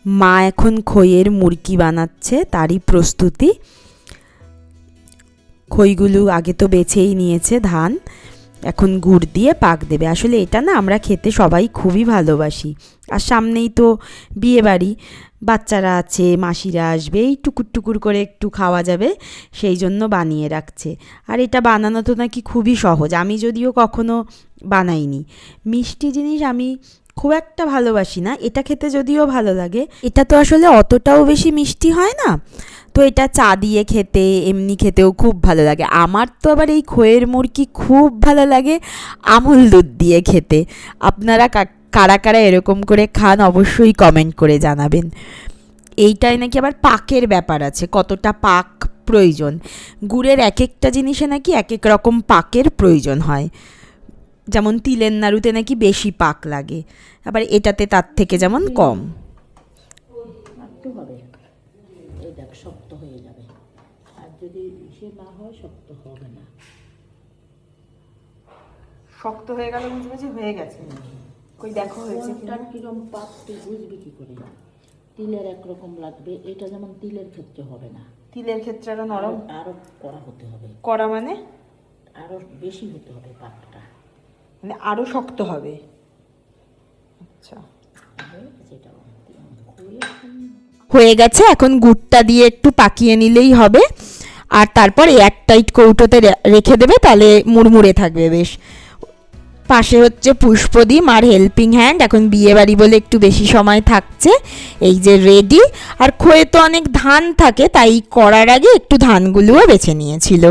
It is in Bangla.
মা এখন খইয়ের মুরকি বানাচ্ছে, তারই প্রস্তুতি। খইগুলো আগে তো বেছেই নিয়েছে ধান, এখন গুড় দিয়ে পাক দেবে। আসলে এটা না আমরা খেতে সবাই খুবই ভালোবাসি। আর সামনেই তো বিয়ে বাড়ি, বাচ্চারা আছে, মাসিরা আসবে, এই টুকুর টুকুর করে একটু খাওয়া যাবে, সেই জন্য বানিয়ে রাখছে। আর এটা বানানো তো নাকি খুবই সহজ, আমি যদিও কখনো বানাইনি। মিষ্টি জিনিস আমি খুব একটা ভালোবাসি না, এটা খেতে যদিও ভালো লাগে। এটা তো আসলে অতটাও বেশি মিষ্টি হয় না, তো এটা চা দিয়ে খেতে, এমনি খেতেও খুব ভালো লাগে। আমার তো আবার এই খইয়ের মুরকি খুব ভালো লাগে আমুল দুধ দিয়ে খেতে। আপনারা কারা কারা এরকম করে খান অবশ্যই কমেন্ট করে জানাবেন। এইটাই নাকি আবার পাকের ব্যাপার আছে, কতটা পাক প্রয়োজন। গুড়ের এক একটা জিনিসে নাকি এক এক রকম পাকের প্রয়োজন হয়। যেমন তিলের নাড়ুতে নাকি বেশি পাক লাগে, আবার এটাতে তার থেকে যেমন কম। শক্ত হয়ে যাবে, আর যদি সে না হয় শক্ত হবে না। শক্ত হয়ে গেল বুঝি হয়ে গেছে। কই দেখো হয়েছে কিনা। কিরম পাক তুই বুঝবি কি করে? তিলের একরকম লাগবে, এটা যেমন তিলের ক্ষেত্রে হবে না। তিলের ক্ষেত্রে আরো নরম, আরো কড়া হতে হবে। কড়া মানে আরো বেশি হতে হবে পাকটা, মানে আরো শক্ত হবে। আচ্ছা, হয়ে গেছে। এখন গুড়টা দিয়ে একটু পাকিয়ে নিলেই হবে, আর তারপর এয়ারটাইট কৌটোতে রেখে দেবে, তাহলে মুড়মুড়ে থাকবে বেশ। পাশে হচ্ছে পুষ্পদীপ আর হেল্পিং হ্যান্ড, এখন বিয়ে বাড়ি বলে একটু বেশি সময় থাকছে। এই যে রেডি। আর খোয়ে তো অনেক ধান থাকে, তাই করার আগে একটু ধানগুলোও বেছে নিয়েছিল।